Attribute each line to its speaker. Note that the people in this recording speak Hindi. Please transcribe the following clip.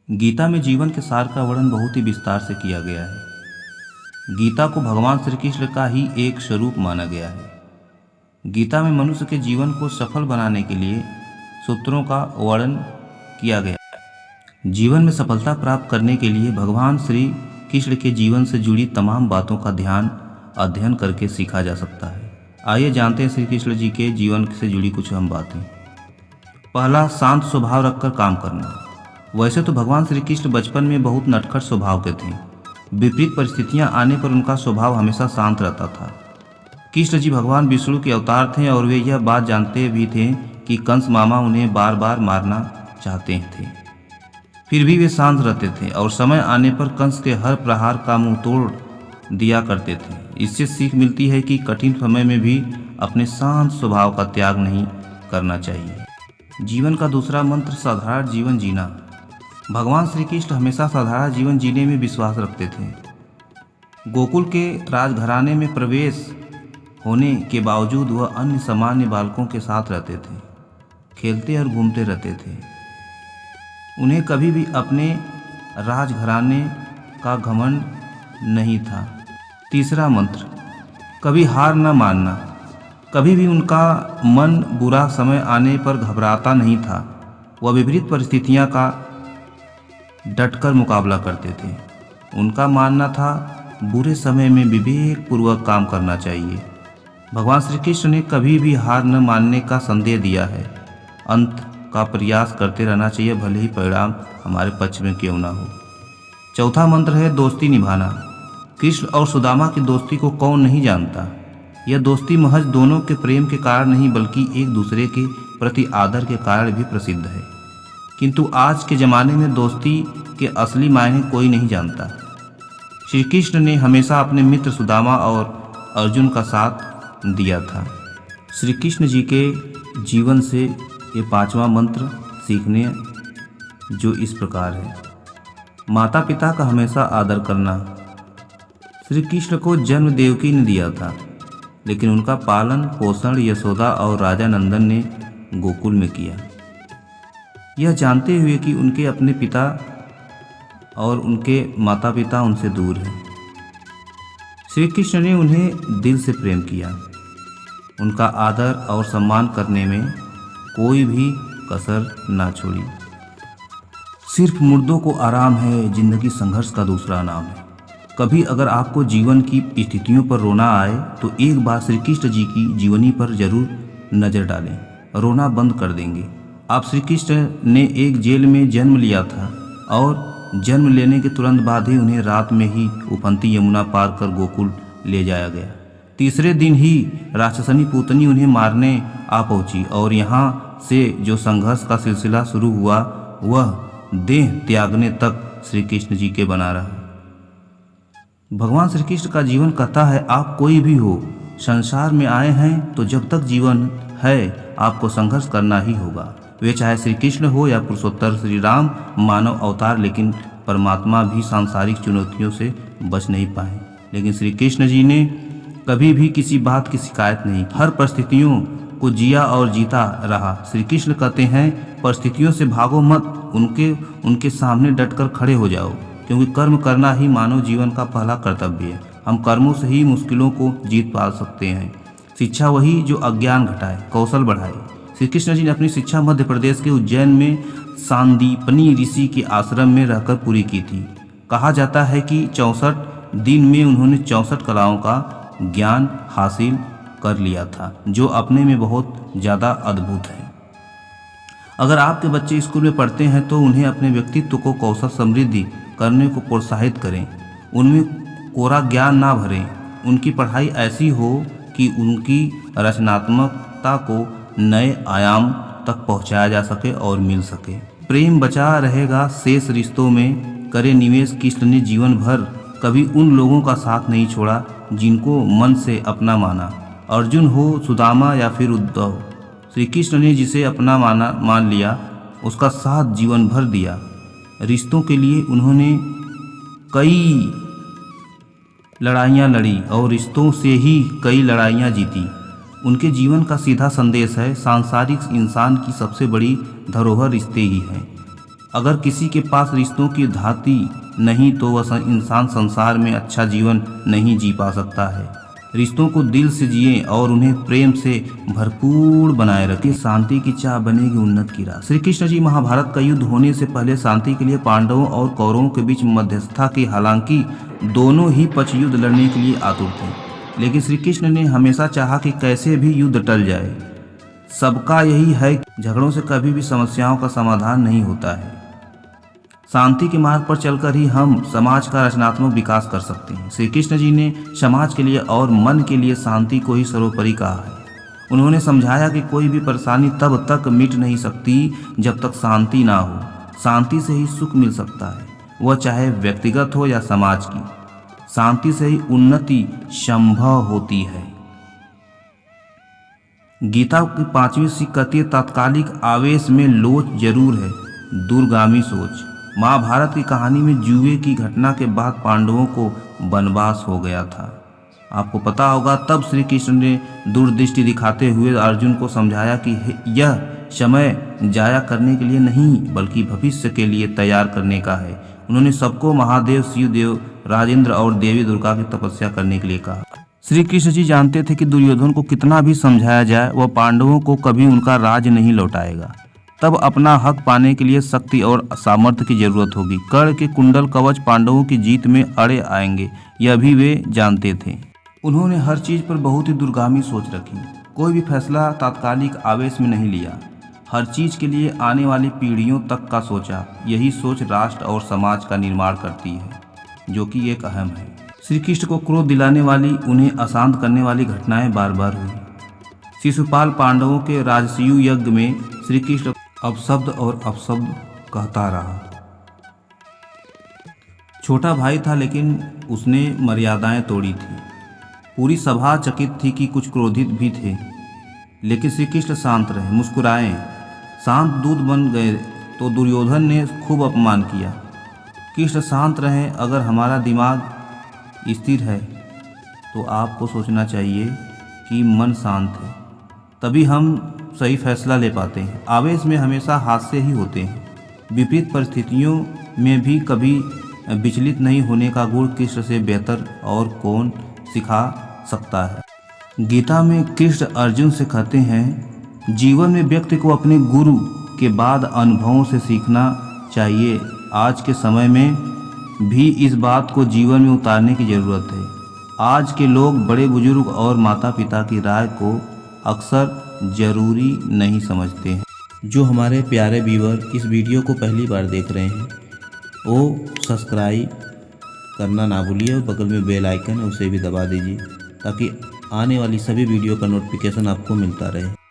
Speaker 1: गीता में जीवन के सार का वर्णन बहुत ही विस्तार से किया गया है। गीता को भगवान श्री कृष्ण का ही एक स्वरूप माना गया है। गीता में मनुष्य के जीवन को सफल बनाने के लिए सूत्रों का वर्णन किया गया है। जीवन में सफलता प्राप्त करने के लिए भगवान श्री कृष्ण के जीवन से जुड़ी तमाम बातों का ध्यान अध्ययन करके सीखा जा सकता है। आइए जानते हैं श्री कृष्ण जी के जीवन से जुड़ी कुछ अहम बातें। पहला, शांत स्वभाव रखकर काम करना। वैसे तो भगवान श्री कृष्ण बचपन में बहुत नटखट स्वभाव के थे। विपरीत परिस्थितियां आने पर उनका स्वभाव हमेशा शांत रहता था। कृष्ण जी भगवान विष्णु के अवतार थे और वे यह बात जानते भी थे कि कंस मामा उन्हें बार बार मारना चाहते थे। फिर भी वे शांत रहते थे और समय आने पर कंस के हर प्रहार का मुंह तोड़ दिया करते थे। इससे सीख मिलती है कि कठिन समय में भी अपने शांत स्वभाव का त्याग नहीं करना चाहिए। जीवन का दूसरा मंत्र, साधारण जीवन जीना। भगवान श्री कृष्ण हमेशा साधारण जीवन जीने में विश्वास रखते थे। गोकुल के राजघराने में प्रवेश होने के बावजूद वह अन्य सामान्य बालकों के साथ रहते थे, खेलते और घूमते रहते थे। उन्हें कभी भी अपने राजघराने का घमंड नहीं था। तीसरा मंत्र, कभी हार न मानना। कभी भी उनका मन बुरा समय आने पर घबराता नहीं था। वह विपरीत परिस्थितियां का डटकर मुकाबला करते थे। उनका मानना था बुरे समय में विवेक पूर्वक काम करना चाहिए। भगवान श्री कृष्ण ने कभी भी हार न मानने का संदेश दिया है। अंत का प्रयास करते रहना चाहिए, भले ही परिणाम हमारे पक्ष में क्यों ना हो। चौथा मंत्र है दोस्ती निभाना। कृष्ण और सुदामा की दोस्ती को कौन नहीं जानता। यह दोस्ती महज दोनों के प्रेम के कारण नहीं बल्कि एक दूसरे के प्रति आदर के कारण भी प्रसिद्ध है। किंतु आज के ज़माने में दोस्ती के असली मायने कोई नहीं जानता। श्री कृष्ण ने हमेशा अपने मित्र सुदामा और अर्जुन का साथ दिया था। श्री कृष्ण जी के जीवन से ये पांचवा मंत्र सीखने जो इस प्रकार है। माता पिता का हमेशा आदर करना। श्री कृष्ण को जन्म देवकी ने दिया था, लेकिन उनका पालन पोषण यशोदा और राजा नंदन ने गोकुल में किया, यह जानते हुए कि उनके अपने पिता और उनके माता पिता उनसे दूर हैं। श्री कृष्ण ने उन्हें दिल से प्रेम किया। उनका आदर और सम्मान करने में कोई भी कसर ना छोड़ी। सिर्फ मुर्दों को आराम है, जिंदगी संघर्ष का दूसरा नाम है। कभी अगर आपको जीवन की स्थितियों पर रोना आए तो एक बार श्री कृष्ण जी की जीवनी पर जरूर नज़र डालें, रोना बंद कर देंगे। आप श्री कृष्ण ने एक जेल में जन्म लिया था और जन्म लेने के तुरंत बाद ही उन्हें रात में ही उफनती यमुना पार कर गोकुल ले जाया गया। तीसरे दिन ही राक्षसनी पूतनी उन्हें मारने आ पहुंची और यहाँ से जो संघर्ष का सिलसिला शुरू हुआ वह देह त्यागने तक श्री कृष्ण जी के बना रहा। भगवान श्री कृष्ण का जीवन कथा है, आप कोई भी हो, संसार में आए हैं तो जब तक जीवन है आपको संघर्ष करना ही होगा। वे चाहे श्री कृष्ण हो या पुरुषोत्तर श्री राम मानव अवतार, लेकिन परमात्मा भी सांसारिक चुनौतियों से बच नहीं पाए। लेकिन श्री कृष्ण जी ने कभी भी किसी बात की शिकायत नहीं की, हर परिस्थितियों को जिया और जीता रहा। श्री कृष्ण कहते हैं परिस्थितियों से भागो मत, उनके सामने डटकर खड़े हो जाओ, क्योंकि कर्म करना ही मानव जीवन का पहला कर्तव्य है। हम कर्मों से ही मुश्किलों को जीत पा सकते हैं। शिक्षा वही जो अज्ञान घटाए, कौशल बढ़ाए। श्री कृष्ण जी ने अपनी शिक्षा मध्य प्रदेश के उज्जैन में सांदीपनी ऋषि के आश्रम में रहकर पूरी की थी। कहा जाता है कि 64 दिन में उन्होंने 64 कलाओं का ज्ञान हासिल कर लिया था, जो अपने में बहुत ज़्यादा अद्भुत है। अगर आपके बच्चे स्कूल में पढ़ते हैं तो उन्हें अपने व्यक्तित्व को कौशल समृद्धि करने को प्रोत्साहित करें। उनमें कोरा ज्ञान ना भरें। उनकी पढ़ाई ऐसी हो कि उनकी रचनात्मकता को नए आयाम तक पहुंचाया जा सके और मिल सके। प्रेम बचा रहेगा शेष रिश्तों में, करे निवेश। कृष्ण ने जीवन भर कभी उन लोगों का साथ नहीं छोड़ा जिनको मन से अपना माना। अर्जुन हो, सुदामा या फिर उद्धव, श्री कृष्ण ने जिसे अपना मान लिया उसका साथ जीवन भर दिया। रिश्तों के लिए उन्होंने कई लड़ाइयाँ लड़ी और रिश्तों से ही कई लड़ाइयाँ जीती। उनके जीवन का सीधा संदेश है, सांसारिक इंसान की सबसे बड़ी धरोहर रिश्ते ही हैं। अगर किसी के पास रिश्तों की धाती नहीं तो वह इंसान संसार में अच्छा जीवन नहीं जी पा सकता है। रिश्तों को दिल से जिए और उन्हें प्रेम से भरपूर बनाए रखें। शांति की चाह बनेगी उन्नत की राह। श्री कृष्ण जी महाभारत का युद्ध होने से पहले शांति के लिए पांडवों और कौरवों के बीच मध्यस्थता की, हालांकि दोनों ही पक्ष युद्ध लड़ने के लिए आतुर थे, लेकिन श्री कृष्ण ने हमेशा चाहा कि कैसे भी युद्ध टल जाए। सबका यही है कि झगड़ों से कभी भी समस्याओं का समाधान नहीं होता है। शांति के मार्ग पर चलकर ही हम समाज का रचनात्मक विकास कर सकते हैं। श्री कृष्ण जी ने समाज के लिए और मन के लिए शांति को ही सर्वोपरि कहा है। उन्होंने समझाया कि कोई भी परेशानी तब तक मिट नहीं सकती जब तक शांति ना हो। शांति से ही सुख मिल सकता है, वह चाहे व्यक्तिगत हो या समाज की। शांति से ही उन्नति संभव होती है। गीता की 5वीं सीख कहती है, तात्कालिक आवेश में लोच जरूर है, दूरगामी सोच। महाभारत की कहानी में जुए की घटना के बाद पांडवों को वनवास हो गया था। आपको पता होगा, तब श्री कृष्ण ने दूरदृष्टि दिखाते हुए अर्जुन को समझाया कि यह समय जाया करने के लिए नहीं बल्कि भविष्य के लिए तैयार करने का है। उन्होंने सबको महादेव, शिवदेव, राजेंद्र और देवी दुर्गा की तपस्या करने के लिए कहा। श्री कृष्ण जी जानते थे कि दुर्योधन को कितना भी समझाया जाए वह पांडवों को कभी उनका राज नहीं लौटाएगा। तब अपना हक पाने के लिए शक्ति और सामर्थ्य की जरूरत होगी। कर्ण के कुंडल कवच पांडवों की जीत में अड़े आएंगे, यह भी वे जानते थे। उन्होंने हर चीज पर बहुत ही दूरगामी सोच रखी। कोई भी फैसला तात्कालिक आवेश में नहीं लिया। हर चीज के लिए आने वाली पीढ़ियों तक का सोचा। यही सोच राष्ट्र और समाज का निर्माण करती है, जो कि एक अहम है। श्री कृष्ण को क्रोध दिलाने वाली, उन्हें अशांत करने वाली घटनाएं बार बार हुई। शिशुपाल पांडवों के राजसूय यज्ञ में श्री कृष्ण अपशब्द और अपशब्द कहता रहा। छोटा भाई था लेकिन उसने मर्यादाएं तोड़ी थी। पूरी सभा चकित थी कि कुछ क्रोधित भी थे, लेकिन श्री कृष्ण शांत रहे, मुस्कुराए, शांत दूत बन गए। तो दुर्योधन ने खूब अपमान किया। कृष्ण शांत रहे। अगर हमारा दिमाग स्थिर है तो आपको सोचना चाहिए कि मन शांत है, तभी हम सही फैसला ले पाते हैं। आवेश में हमेशा हादसे ही होते हैं। विपरीत परिस्थितियों में भी कभी विचलित नहीं होने का गुण कृष्ण से बेहतर और कौन सिखा सकता है। गीता में कृष्ण अर्जुन से कहते हैं, जीवन में व्यक्ति को अपने गुरु के बाद अनुभवों से सीखना चाहिए। आज के समय में भी इस बात को जीवन में उतारने की ज़रूरत है। आज के लोग बड़े बुजुर्ग और माता पिता की राय को अक्सर ज़रूरी नहीं समझते हैं। जो हमारे प्यारे व्यूअर इस वीडियो को पहली बार देख रहे हैं वो सब्सक्राइब करना ना भूलिए और बगल में बेल आइकन है उसे भी दबा दीजिए, ताकि आने वाली सभी वीडियो का नोटिफिकेशन आपको मिलता रहे।